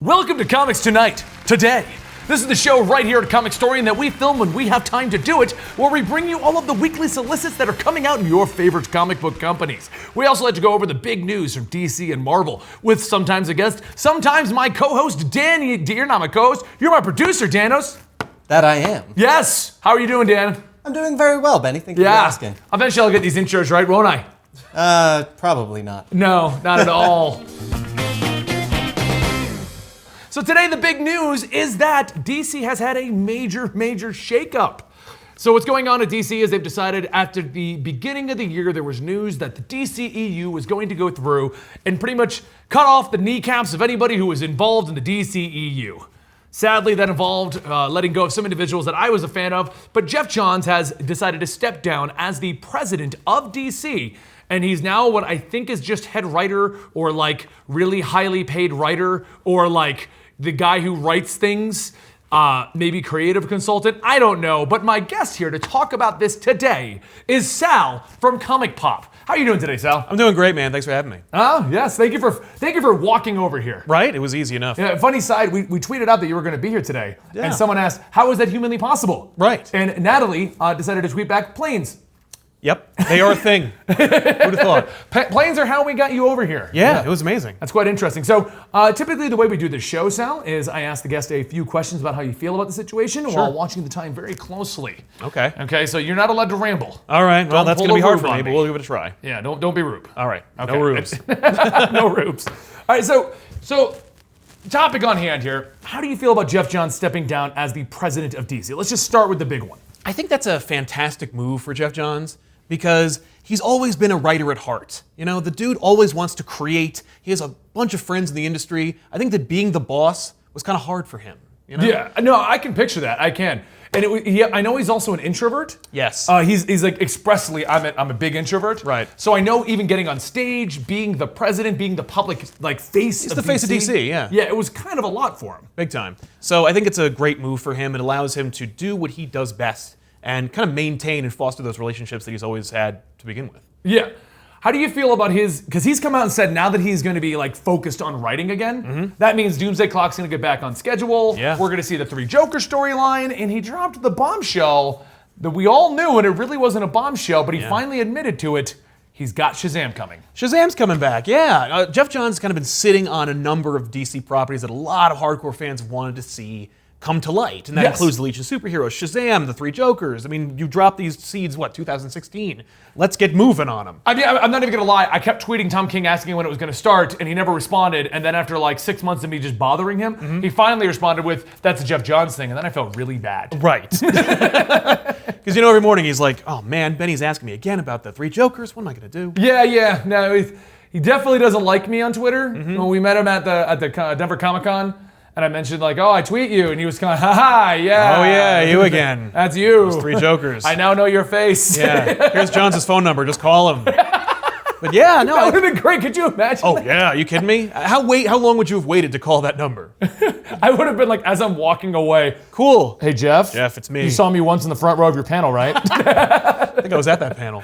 Welcome to Comics Tonight, Today. This is the show right here at Comicstorian that we film when we have time to do it, where we bring you all of the weekly solicits that are coming out in your favorite comic book companies. We also like to go over the big news from DC and Marvel, with sometimes a guest, sometimes my co-host, Danny. You're not my co-host, you're my producer, Danos. That I am. Yes! How are you doing, Dan? I'm doing very well, Benny. Thank you for asking. Eventually I'll get these intros right, won't I? Probably not. No, not at all. So today the big news is that DC has had a major shakeup. So what's going on at DC is they've decided after the beginning of the year there was news that the DCEU was going to go through and pretty much cut off the kneecaps of anybody who was involved in the DCEU. Sadly, that involved letting go of some individuals that I was a fan of, but Jeff Johns has decided to step down as the president of DC. And he's now what I think is just head writer or like really highly paid writer or like the guy who writes things, maybe creative consultant, I don't know. But my guest here to talk about this today is Sal from Comic Pop. How are you doing today, Sal? I'm doing great, man. Thanks for having me. Oh, yes. Thank you for walking over here. Right? It was easy enough. Yeah, funny side, we tweeted out that you were going to be here today. Yeah. And someone asked, how is that humanly possible? Right. And Natalie decided to tweet back, planes. Yep, they are a thing. Who'd have thought? Planes are how we got you over here. Yeah, it was amazing. That's quite interesting. So typically the way we do this show, Sal, is I ask the guest a few questions about how you feel about the situation while watching the time very closely. Okay. Okay, so you're not allowed to ramble. All right, well, that's going to be hard for me, me, but we'll give it a try. Yeah, don't be rude. All right, okay. No rubes. No rubes. All right, so topic on hand here. How do you feel about Jeff Johns stepping down as the president of DC? Let's just start with the big one. I think that's a fantastic move for Jeff Johns because he's always been a writer at heart. You know, the dude always wants to create. He has a bunch of friends in the industry. I think that being the boss was kind of hard for him. You know? Yeah, no, I can picture that. I can. And I know he's also an introvert. Yes. He's like expressly, I'm a big introvert. Right. So I know even getting on stage, being the president, being the public like face He's of the face of DC, yeah. Yeah, it was kind of a lot for him. Big time. So I think it's a great move for him. It allows him to do what he does best and kind of maintain and foster those relationships that he's always had to begin with. Yeah. How do you feel about because he's come out and said now that he's going to be like focused on writing again, that means Doomsday Clock's going to get back on schedule. Yeah. We're going to see the Three Joker storyline, and he dropped the bombshell that we all knew, and it really wasn't a bombshell, but he finally admitted to it. He's got Shazam coming. Shazam's coming back, yeah. Jeff Johns has kind of been sitting on a number of DC properties that a lot of hardcore fans wanted to see come to light, and that includes the Legion of Superheroes, Shazam, the Three Jokers. I mean, you dropped these seeds, 2016? Let's get moving on them. I mean, I'm not even gonna lie, I kept tweeting Tom King asking when it was gonna start, and he never responded, and then after like 6 months of me just bothering him, he finally responded with, that's a Jeff Johns thing, and then I felt really bad. Right. Because you know, every morning he's like, oh man, Benny's asking me again about the Three Jokers, what am I gonna do? Yeah, no, he definitely doesn't like me on Twitter. When we met him at the Denver Comic-Con, and I mentioned like, oh, I tweet you, and he was kind of, haha, yeah. Oh yeah, you again. That's you. Those Three Jokers. I now know your face. Yeah, here's Johns' phone number, just call him. But yeah, no. That would have been great, could you imagine? Oh yeah, are you kidding me? How long would you have waited to call that number? I would have been like, as I'm walking away, cool. Hey Jeff. Jeff, it's me. You saw me once in the front row of your panel, right? I think I was at that panel.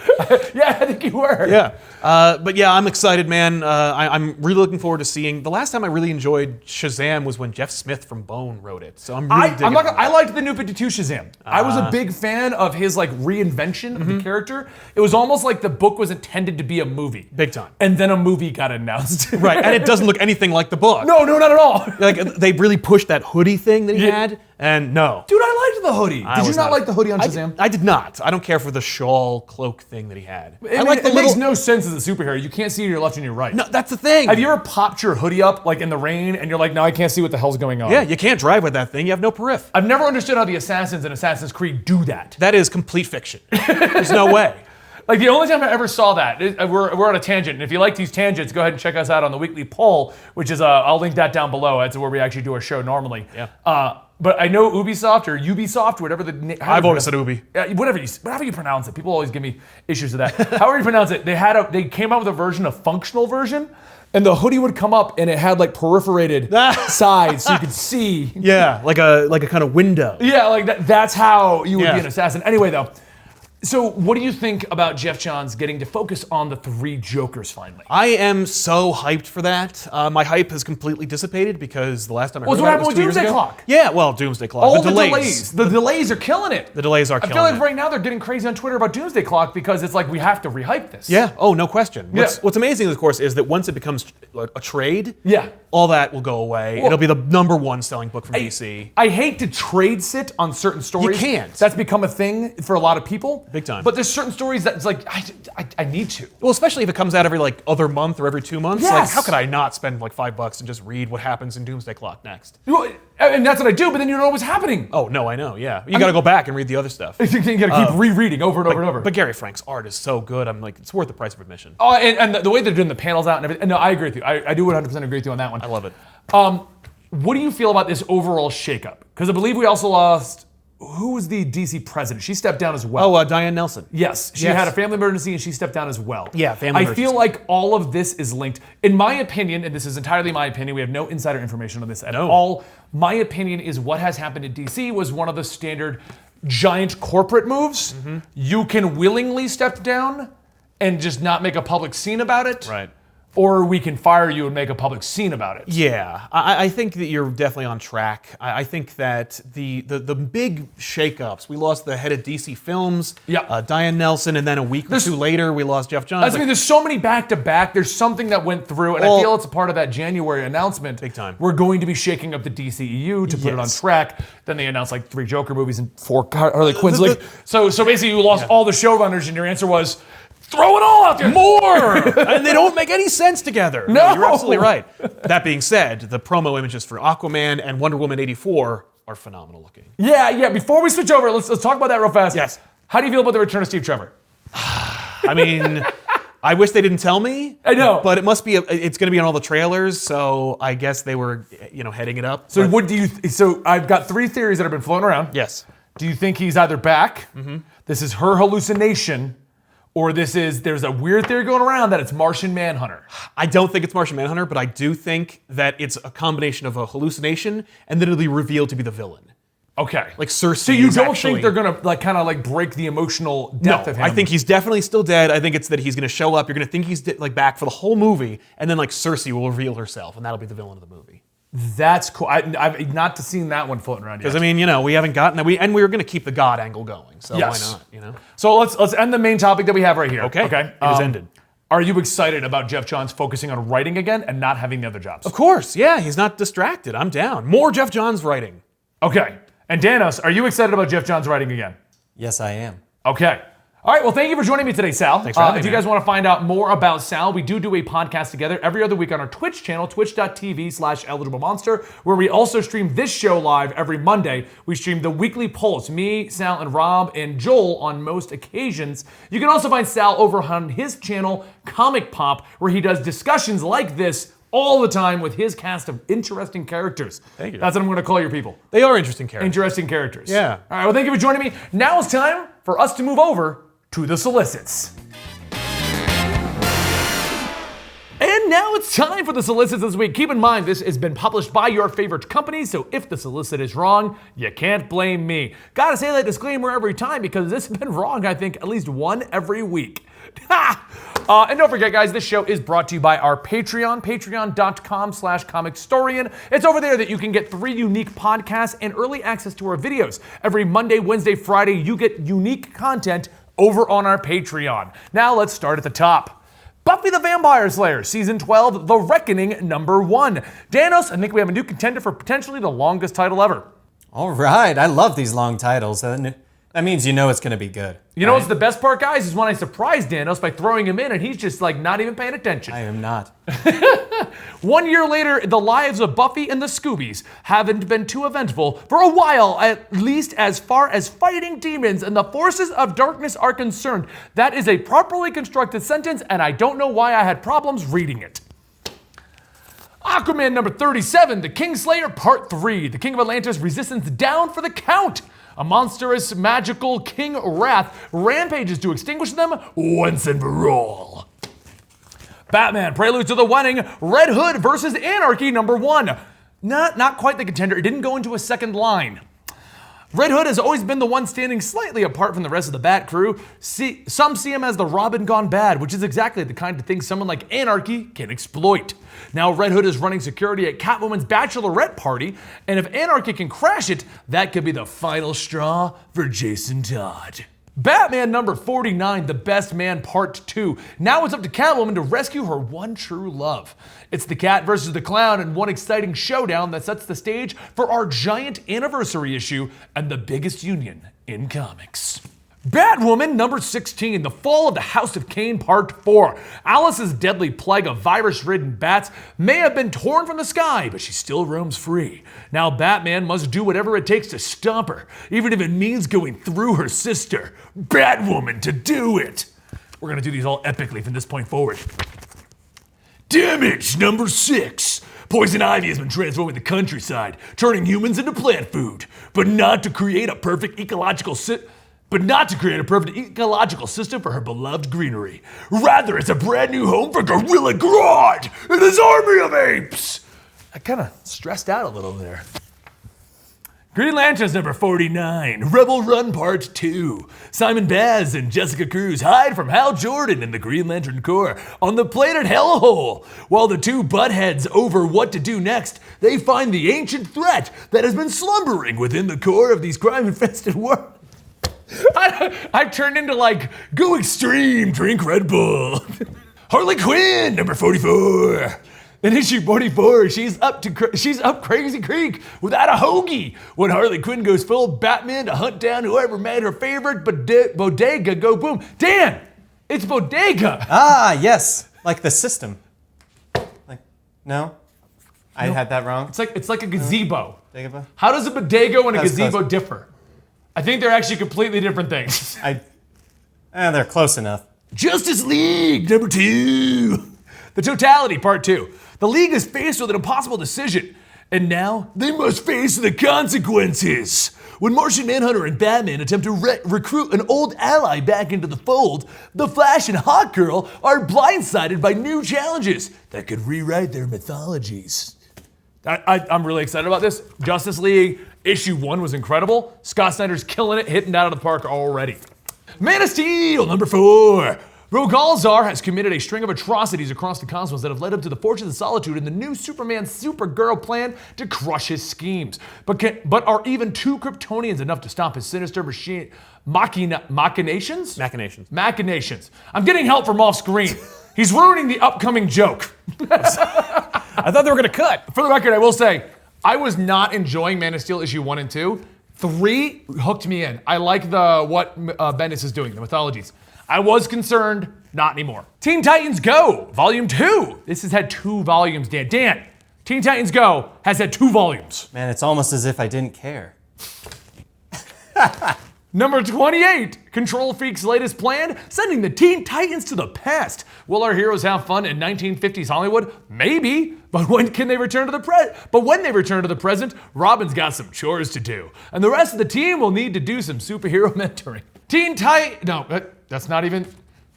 Yeah, I think you were. Yeah. But yeah, I'm excited, man. I'm really looking forward to seeing. The last time I really enjoyed Shazam was when Jeff Smith from Bone wrote it. So I'm really digging it. I liked the New 52 Shazam. I was a big fan of his like reinvention of the character. It was almost like the book was intended to be a movie. Big time. And then a movie got announced. Right, and it doesn't look anything like the book. No, not at all. Like they really pushed that hoodie thing that he had, and no. Dude, I liked the hoodie. Did you not like the hoodie on Shazam? I did not. I don't care for the shawl cloak thing that he had. It makes no sense as a superhero. You can't see your left and your right. No, that's the thing. Have you ever popped your hoodie up like in the rain and you're like, no, I can't see what the hell's going on? Yeah, you can't drive with that thing. You have no periph. I've never understood how the assassins in Assassin's Creed do that. That is complete fiction. There's no way. Like the only time I ever saw that, we're on a tangent, and if you like these tangents, go ahead and check us out on the weekly poll, which is, I'll link that down below. That's where we actually do our show normally. Yeah. But I know Ubisoft or Ubisoft, whatever the name. I've always said Ubi. Whatever you pronounce it. People always give me issues with that. However you pronounce it, they came out with a version, a functional version, and the hoodie would come up and it had like perforated sides so you could see. Yeah, like a kind of window. Yeah, like that's how you would be an assassin. Anyway, though. So what do you think about Jeff Johns getting to focus on the three Jokers finally? I am so hyped for that. My hype has completely dissipated because the last time I heard Well, about what it was happened 2 with years Doomsday ago. Clock? Yeah, well, Doomsday Clock. All the delays. The delays are killing it. The delays are I killing feel like it. right now they're getting crazy on Twitter about Doomsday Clock because it's like we have to rehype this. Yeah. Oh, no question. Yeah. What's amazing, of course, is that once it becomes a trade, Yeah. all that will go away. Well, It'll be the #1 selling book from DC. I hate to trade sit on certain stories. You can't. That's become a thing for a lot of people. Big time. But there's certain stories that it's like I need to. Well, especially if it comes out every other month or every 2 months. Yes. Like, how could I not spend like $5 and just read what happens in Doomsday Clock next? Well, and that's what I do, but then you don't know what's happening. Oh no, I know. Yeah, you got to go back and read the other stuff. You gotta keep rereading over and over and over. But Gary Frank's art is so good. I'm like, it's worth the price of admission. Oh, and the way they're doing the panels out and everything. No, I agree with you. I do 100% agree with you on that one. I love it. What do you feel about this overall shakeup? Because I believe we also lost. Who was the DC president? She stepped down as well. Oh, Diane Nelson. Yes, she Yes. had a family emergency and she stepped down as well. Yeah, family I emergency. feel like all of this is linked. In my opinion, and this is entirely my opinion, we have no insider information on this at all. My opinion is what has happened in DC was one of the standard giant corporate moves. Mm-hmm. You can willingly step down and just not make a public scene about it. Right. Or we can fire you and make a public scene about it. Yeah, I think that you're definitely on track. I think that the big shakeups, we lost the head of DC Films, Yeah. Diane Nelson, and then a week or two later, we lost Jeff Johns. I mean, there's so many back-to-back. There's something that went through, and I feel it's a part of that January announcement. Big time. We're going to be shaking up the DCEU to put it on Yes. track. Then they announced like 3 Joker movies and 4 Harley Quinns. So basically, you lost all the showrunners, and your answer was, throw it all out there. More! And they don't make any sense together. No! You're absolutely right. That being said, the promo images for Aquaman and Wonder Woman 84 are phenomenal looking. Yeah. Before we switch over, let's talk about that real fast. Yes. How do you feel about the return of Steve Trevor? I mean, I wish they didn't tell me. I know. But it must be, it's going to be on all the trailers, so I guess they were, heading it up. So But- So I've got 3 theories that have been floating around. Yes. Do you think he's either back, this is her hallucination, or there's a weird theory going around that it's Martian Manhunter? I don't think it's Martian Manhunter, but I do think that it's a combination of a hallucination and then it'll be revealed to be the villain. Okay. Like Cersei. So you is don't actually, think they're gonna kind of break the emotional No, depth of him? I think he's definitely still dead. I think it's that he's going to show up. You're going to think he's back for the whole movie, and then Cersei will reveal herself, and that'll be the villain of the movie. That's cool. I've not seen that one floating around yet. Because I mean, we haven't gotten that. And we were going to keep the God angle going, so Yes. why not? So let's end the main topic that we have right here. Okay. Okay. It is ended. Are you excited about Jeff Johns focusing on writing again and not having the other jobs? Of course, yeah. He's not distracted. I'm down. More Jeff Johns writing. Okay. And Danos, are you excited about Jeff Johns writing again? Yes, I am. Okay. All right, well, thank you for joining me today, Sal. Thanks for having If me, you guys man. want to find out more about Sal, we do a podcast together every other week on our Twitch channel, twitch.tv/eligiblemonster, where we also stream this show live every Monday. We stream the weekly Pulse, me, Sal, and Rob, and Joel on most occasions. You can also find Sal over on his channel, Comic Pop, where he does discussions like this all the time with his cast of interesting characters. Thank you. That's what I'm going to call your people. They are interesting characters. Interesting characters. Yeah. All right, well, thank you for joining me. Now it's time for us to move over to the solicits. And now it's time for the solicits this week. Keep in mind, this has been published by your favorite company, so if the solicit is wrong, you can't blame me. Gotta say that disclaimer every time because this has been wrong, I think, at least one every week. And don't forget, guys, this show is brought to you by our Patreon, patreon.com/Comicstorian. It's over there that you can get 3 unique podcasts and early access to our videos. Every Monday, Wednesday, Friday, you get unique content over on our Patreon. Now let's start at the top. Buffy the Vampire Slayer, Season 12, The Reckoning, #1. Danos, I think we have a new contender for potentially the longest title ever. All right, I love these long titles. That means you know it's going to be good. You know what's the best part, guys, is when I surprise Danos by throwing him in and he's just not even paying attention. I am not. 1 year later, the lives of Buffy and the Scoobies haven't been too eventful for a while, at least as far as fighting demons and the forces of darkness are concerned. That is a properly constructed sentence, and I don't know why I had problems reading it. Aquaman #37, The Kingslayer Part 3. The King of Atlantis resistance down for the count. A monstrous, magical King Wrath rampages to extinguish them once and for all. Batman, Prelude to the Wedding, Red Hood versus Anarchy #1. Not quite the contender. It didn't go into a second line. Red Hood has always been the one standing slightly apart from the rest of the Bat crew. Some see him as the Robin gone bad, which is exactly the kind of thing someone like Anarchy can exploit. Now Red Hood is running security at Catwoman's bachelorette party, and if Anarchy can crash it, that could be the final straw for Jason Todd. Batman number 49, The Best Man Part 2. Now it's up to Catwoman to rescue her one true love. It's the Cat versus the Clown in one exciting showdown that sets the stage for our giant anniversary issue and the biggest union in comics. Batwoman number 16, The Fall of the House of Kane Part 4. Alice's deadly plague of virus-ridden bats may have been torn from the sky, but she still roams free. Now Batman must do whatever it takes to stop her, even if it means going through her sister, Batwoman, to do it. We're gonna do these all epically from this point forward. Damage number 6. Poison ivy has been transforming the countryside, turning humans into plant food, but not to create a perfect ecological system for her beloved greenery. Rather, it's a brand new home for Gorilla Grodd and his army of apes. I kind of stressed out a little there. Green Lantern's number 49, Rebel Run Part 2. Simon Baz and Jessica Cruz hide from Hal Jordan and the Green Lantern Corps on the planet Hellhole. While the two butt heads over what to do next, they find the ancient threat that has been slumbering within the core of these crime-infested worlds. I've turned into like, go extreme, drink Red Bull. Harley Quinn, number 44. In issue 44, she's up Crazy Creek without a hoagie when Harley Quinn goes full Batman to hunt down whoever made her favorite bodega go boom. Dan, it's bodega. Ah, yes, like the system. Like, no? I had that wrong. It's like a gazebo. Bodega? How does a bodega and a gazebo close. differ? I think they're actually completely different things. They're close enough. Justice League, number 2. The Totality, Part 2. The League is faced with an impossible decision, and now they must face the consequences. When Martian Manhunter and Batman attempt to recruit an old ally back into the fold, the Flash and Hawkgirl are blindsided by new challenges that could rewrite their mythologies. I'm really excited about this. Justice League issue 1 was incredible. Scott Snyder's killing it, hitting it out of the park already. Man of Steel, number 4. Rogalzar has committed a string of atrocities across the cosmos that have led him to the Fortress of Solitude and the new Superman-Supergirl plan to crush his schemes. But are even 2 Kryptonians enough to stop his sinister machinations? Machinations. I'm getting help from off screen. He's ruining the upcoming joke. I thought they were gonna cut. For the record, I will say, I was not enjoying Man of Steel issue 1 and 2. 3 hooked me in. I like what Bendis is doing, the mythologies. I was concerned, not anymore. Teen Titans Go, Volume 2. This has had 2 volumes, Dan. Dan, Teen Titans Go has had 2 volumes. Man, it's almost as if I didn't care. Number 28, Control Freak's latest plan, sending the Teen Titans to the past. Will our heroes have fun in 1950s Hollywood? Maybe, but when they return to the present, Robin's got some chores to do, and the rest of the team will need to do some superhero mentoring. That's not even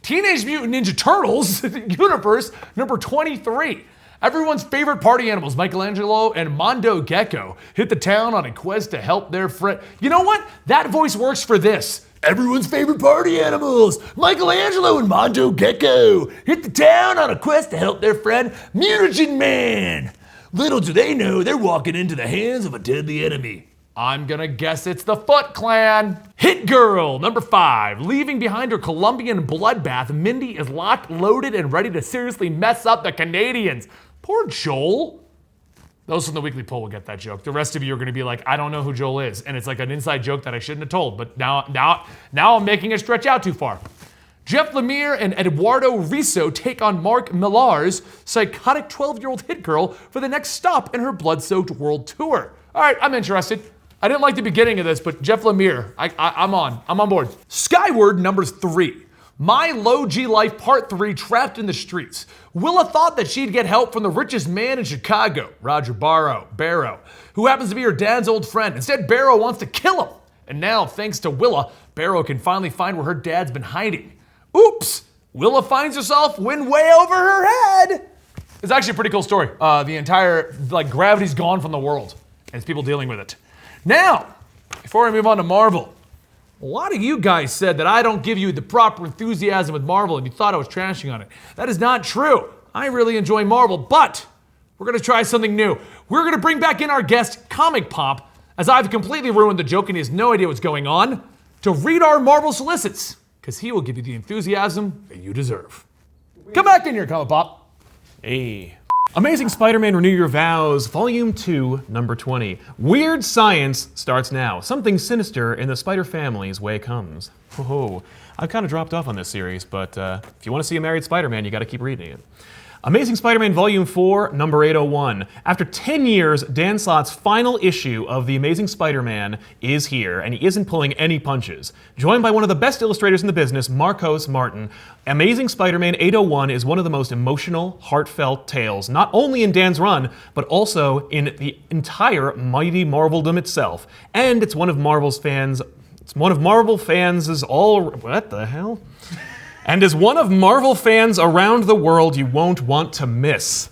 Teenage Mutant Ninja Turtles universe number 23. Everyone's favorite party animals, Michelangelo and Mondo Gecko, hit the town on a quest to help their friend. You know what? That voice works for this. Everyone's favorite party animals, Michelangelo and Mondo Gecko, hit the town on a quest to help their friend, Mutagen Man. Little do they know they're walking into the hands of a deadly enemy. I'm gonna guess it's the Foot Clan. Hit Girl, number 5. Leaving behind her Colombian bloodbath, Mindy is locked, loaded, and ready to seriously mess up the Canadians. Poor Joel. Those from the weekly poll will get that joke. The rest of you are gonna be like, I don't know who Joel is. And it's like an inside joke that I shouldn't have told, but now I'm making it stretch out too far. Jeff Lemire and Eduardo Riso take on Mark Millar's psychotic 12-year-old hit girl for the next stop in her blood-soaked world tour. All right, I'm interested. I didn't like the beginning of this, but Jeff Lemire, I'm on board. Skyward, number 3. My Low G Life Part 3, Trapped in the Streets. Willa thought that she'd get help from the richest man in Chicago, Roger Barrow, who happens to be her dad's old friend. Instead, Barrow wants to kill him. And now, thanks to Willa, Barrow can finally find where her dad's been hiding. Oops! Willa finds herself wind way over her head. It's actually a pretty cool story. The entire, gravity's gone from the world, and it's people dealing with it. Now, before I move on to Marvel, a lot of you guys said that I don't give you the proper enthusiasm with Marvel and you thought I was trashing on it. That is not true. I really enjoy Marvel, but we're gonna try something new. We're gonna bring back in our guest, Comic Pop, as I've completely ruined the joke and he has no idea what's going on, to read our Marvel solicits, because he will give you the enthusiasm that you deserve. Come back in here, Comic Pop. Hey. Amazing Spider-Man Renew Your Vows, Volume 2, Number 20. Weird science starts now. Something sinister in the Spider family's way comes. Oh, I've kind of dropped off on this series, but if you want to see a married Spider-Man, you got to keep reading it. Amazing Spider-Man Volume 4, Number 801. After 10 years, Dan Slott's final issue of The Amazing Spider-Man is here, and he isn't pulling any punches. Joined by one of the best illustrators in the business, Marcos Martin, Amazing Spider-Man 801 is one of the most emotional, heartfelt tales, not only in Dan's run, but also in the entire mighty Marveldom itself. And it's one of Marvel fans' what the hell? And as one of Marvel fans around the world you won't want to miss.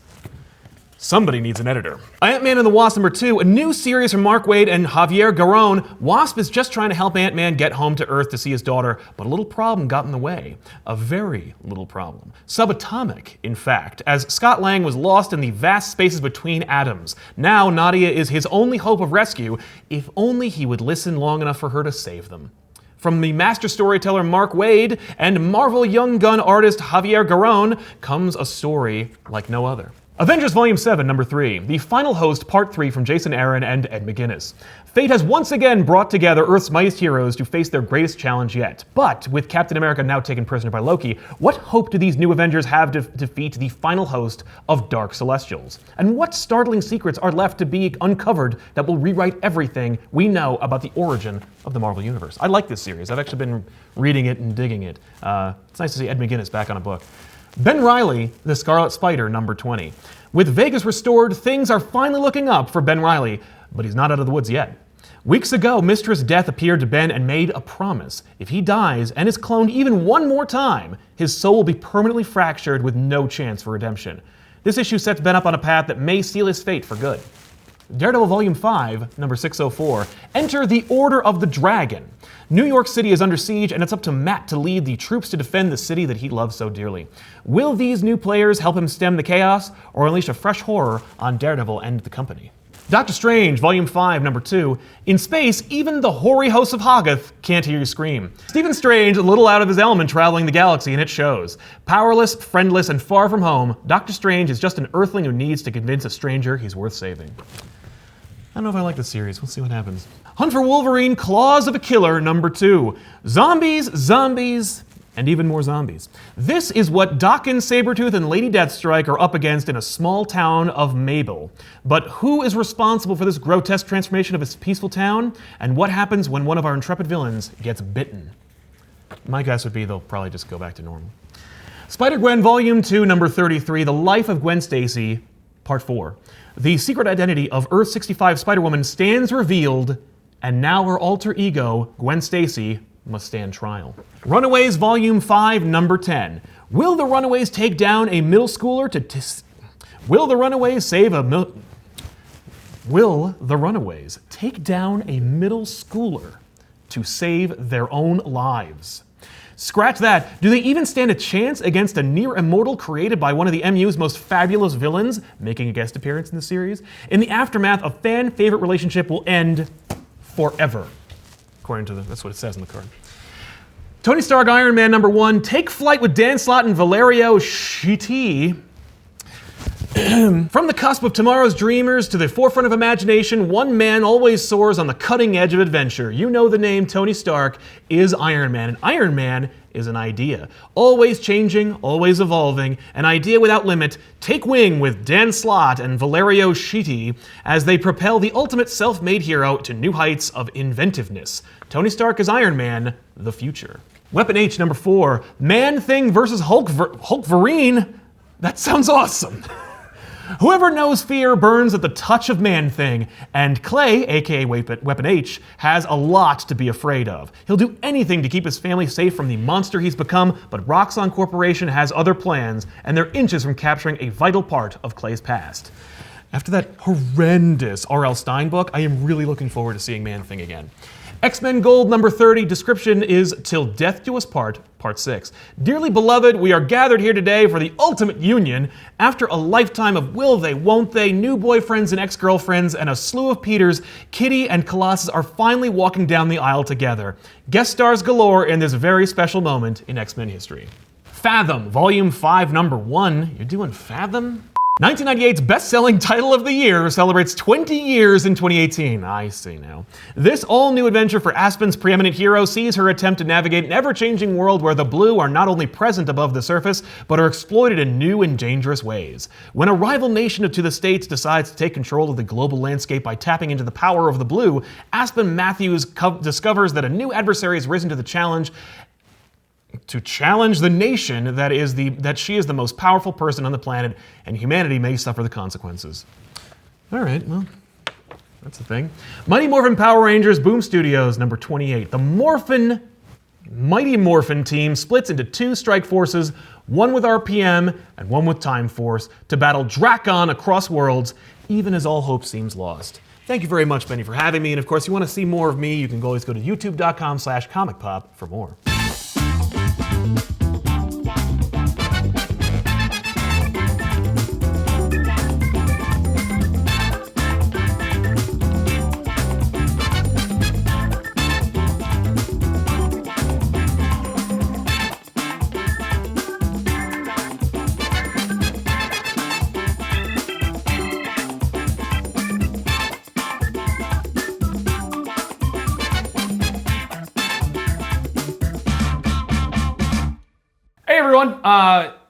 Somebody needs an editor. Ant-Man and the Wasp number 2, a new series from Mark Waid and Javier Garrón. Wasp is just trying to help Ant-Man get home to Earth to see his daughter, but a little problem got in the way. A very little problem. Subatomic, in fact, as Scott Lang was lost in the vast spaces between atoms. Now Nadia is his only hope of rescue, if only he would listen long enough for her to save them. From the master storyteller Mark Waid and Marvel young gun artist Javier Garrón comes a story like no other. Avengers Volume 7, Number 3, The Final Host, Part 3 from Jason Aaron and Ed McGuinness. Fate has once again brought together Earth's mightiest heroes to face their greatest challenge yet. But with Captain America now taken prisoner by Loki, what hope do these new Avengers have to defeat the final host of Dark Celestials? And what startling secrets are left to be uncovered that will rewrite everything we know about the origin of the Marvel Universe? I like this series. I've actually been reading it and digging it. It's nice to see Ed McGuinness back on a book. Ben Reilly, The Scarlet Spider, Number 20. With Vegas restored, things are finally looking up for Ben Reilly, but he's not out of the woods yet. Weeks ago, Mistress Death appeared to Ben and made a promise. If he dies and is cloned even one more time, his soul will be permanently fractured with no chance for redemption. This issue sets Ben up on a path that may seal his fate for good. Daredevil Volume 5, Number 604. Enter the Order of the Dragon. New York City is under siege, and it's up to Matt to lead the troops to defend the city that he loves so dearly. Will these new players help him stem the chaos, or unleash a fresh horror on Daredevil and the company? Doctor Strange, Volume 5, Number 2. In space, even the hoary hosts of Hoggoth can't hear you scream. Stephen Strange, a little out of his element traveling the galaxy, and it shows. Powerless, friendless, and far from home, Doctor Strange is just an earthling who needs to convince a stranger he's worth saving. I don't know if I like the series. We'll see what happens. Hunt for Wolverine, Claws of a Killer, Number 2. Zombies, zombies, and even more zombies. This is what Dawkins, Sabretooth, and Lady Deathstrike are up against in a small town of Mabel. But who is responsible for this grotesque transformation of this peaceful town? And what happens when one of our intrepid villains gets bitten? My guess would be they'll probably just go back to normal. Spider-Gwen, Volume 2, Number 33, The Life of Gwen Stacy, Part 4. The secret identity of Earth-65 Spider-Woman stands revealed, and now her alter ego, Gwen Stacy, must stand trial. Runaways Volume 5, Number 10. Will the Runaways take down a middle schooler Will the Runaways take down a middle schooler to save their own lives? Scratch that. Do they even stand a chance against a near immortal created by one of the MU's most fabulous villains, making a guest appearance in the series? In the aftermath, a fan-favorite relationship will end forever. According to that's what it says in the card. Tony Stark, Iron Man Number 1, take flight with Dan Slott and Valerio Schiti. From the cusp of tomorrow's dreamers to the forefront of imagination, one man always soars on the cutting edge of adventure. You know the name Tony Stark is Iron Man, and Iron Man is an idea. Always changing, always evolving, an idea without limit. Take wing with Dan Slott and Valerio Schiti as they propel the ultimate self-made hero to new heights of inventiveness. Tony Stark is Iron Man, the future. Weapon H Number 4, Man-Thing versus Hulkverine. That sounds awesome. Whoever knows fear burns at the touch of Man-Thing, and Clay, aka Weapon H, has a lot to be afraid of. He'll do anything to keep his family safe from the monster he's become, but Roxxon Corporation has other plans, and they're inches from capturing a vital part of Clay's past. After that horrendous R.L. Stine book, I am really looking forward to seeing Man-Thing again. X-Men Gold number 30, description is Till Death Do Us Part, Part 6. Dearly beloved, we are gathered here today for the ultimate union. After a lifetime of will they, won't they, new boyfriends and ex-girlfriends, and a slew of Peters, Kitty and Colossus are finally walking down the aisle together. Guest stars galore in this very special moment in X-Men history. Fathom, Volume 5, Number 1. You're doing Fathom? 1998's best-selling title of the year celebrates 20 years in 2018. I see now. This all-new adventure for Aspen's preeminent hero sees her attempt to navigate an ever-changing world where the blue are not only present above the surface, but are exploited in new and dangerous ways. When a rival nation to the States decides to take control of the global landscape by tapping into the power of the blue, Aspen Matthews discovers that a new adversary has risen to the challenge the nation that she is the most powerful person on the planet, and humanity may suffer the consequences. All right, well, that's the thing. Mighty Morphin Power Rangers Boom Studios, number 28. The Mighty Morphin team splits into two strike forces, one with RPM and one with Time Force, to battle Drakon across worlds, even as all hope seems lost. Thank you very much, Benny, for having me, and of course, if you want to see more of me, you can always go to youtube.com/comicpop for more. Hey everyone,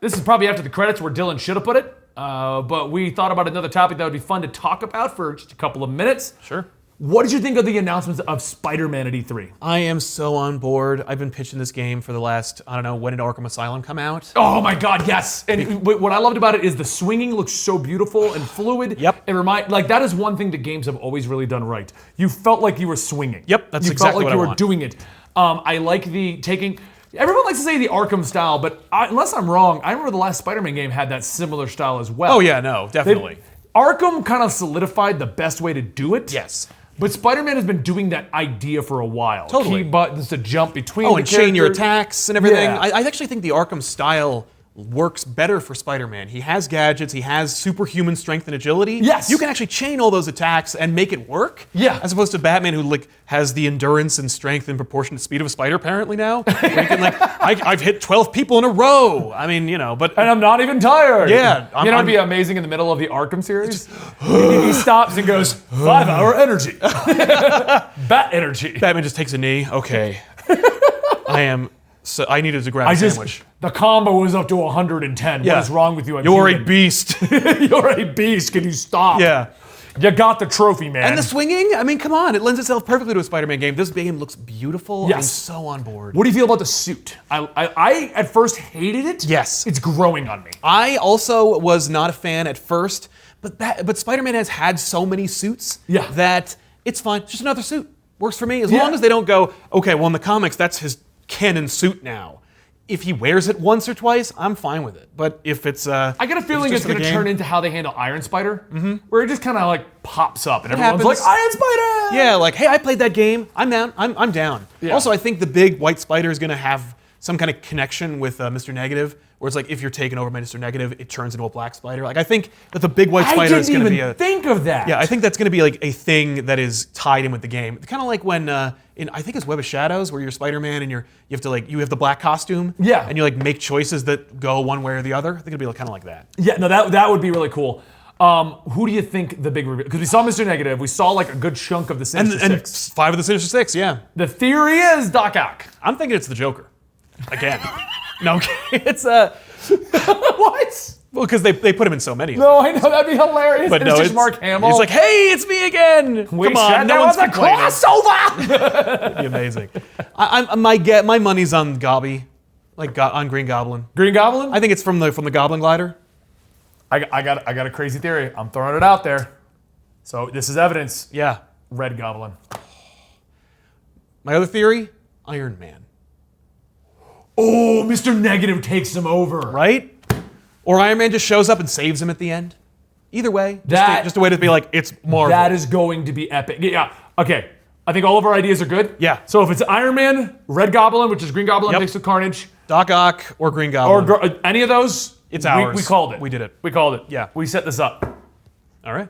this is probably after the credits where Dylan should have put it, but we thought about another topic that would be fun to talk about for just a couple of minutes. Sure. What did you think of the announcements of Spider-Man at E3? I am so on board. I've been pitching this game for the last, I don't know, when did Arkham Asylum come out? Oh my god, yes! And what I loved about it is the swinging looks so beautiful and fluid. Yep. That is one thing that games have always really done right. You felt like you were swinging. Yep, that's you exactly felt like what I you were want. doing it. I like the taking... Everyone likes to say the Arkham style, but unless I'm wrong, I remember the last Spider-Man game had that similar style as well. Oh yeah, no, definitely. Arkham kind of solidified the best way to do it. Yes. But Spider-Man has been doing that idea for a while. Totally. Key buttons to jump between Oh, the and chain your characters. attacks and everything. Yeah. I actually think the Arkham style works better for Spider-Man. He has gadgets, he has superhuman strength and agility. Yes. You can actually chain all those attacks and make it work. Yeah. As opposed to Batman, who has the endurance and strength in proportion to speed of a spider apparently now. Where you can I've hit 12 people in a row. I mean, but... And I'm not even tired. Yeah. It'd be amazing in the middle of the Arkham series. He stops and goes, 5-hour energy. Bat energy. Batman just takes a knee. Okay. I needed to grab a sandwich. The combo was up to 110. Yeah. What is wrong with you? You're a beast. You're a beast. Can you stop? Yeah. You got the trophy, man. And the swinging, I mean, come on. It lends itself perfectly to a Spider-Man game. This game looks beautiful. Yes. I'm so on board. What do you feel about the suit? I at first hated it. Yes. It's growing on me. I also was not a fan at first, but Spider-Man has had so many suits that it's fine. Just another suit. Works for me. As long as they don't go, okay, well, in the comics, that's his canon suit now. If he wears it once or twice, I'm fine with it. But if it's I get a feeling it's going to turn into how they handle Iron Spider, where it just kind of pops up and everyone's happens. like, Iron Spider! Yeah, hey, I played that game. I'm down. I'm down. Yeah. Also, I think the big white spider is going to have some kind of connection with Mr. Negative, where it's if you're taken over by Mr. Negative, it turns into a black spider. I think that the big white spider is going to be I didn't even think of that. Yeah, I think that's going to be a thing that is tied in with the game. Kind of like when in I think it's Web of Shadows, where you're Spider-Man and you have the black costume. Yeah. And you make choices that go one way or the other. I think it'll be kind of like that. Yeah, no, that would be really cool. Who do you think the big reveal? Because we saw Mr. Negative, we saw a good chunk of the Sinister Six. 5 of the Sinister Six, yeah. The theory is Doc Ock. I'm thinking it's the Joker. Again. No, it's What? Well, because they put him in so many. No, I know, that'd be hilarious. But it's no, just Mark Hamill. He's hey, it's me again. Come on, no one's a complaining. crossover. That'd be amazing. My money's on Gobby, on Green Goblin. Green Goblin? I think it's from the Goblin Glider. I got a crazy theory. I'm throwing it out there. So this is evidence. Yeah. Red Goblin. My other theory, Iron Man. Oh, Mr. Negative takes him over. Right? Or Iron Man just shows up and saves him at the end. Either way, That- just a way to be like, it's Marvel. That is going to be epic. Yeah. Okay. I think all of our ideas are good. Yeah. So if it's Iron Man, Red Goblin, which is Green Goblin Yep. mixed with Carnage, Doc Ock or Green or Goblin. any of those, It's ours. We called it. We did it. We called it. Yeah. We set this up. All right.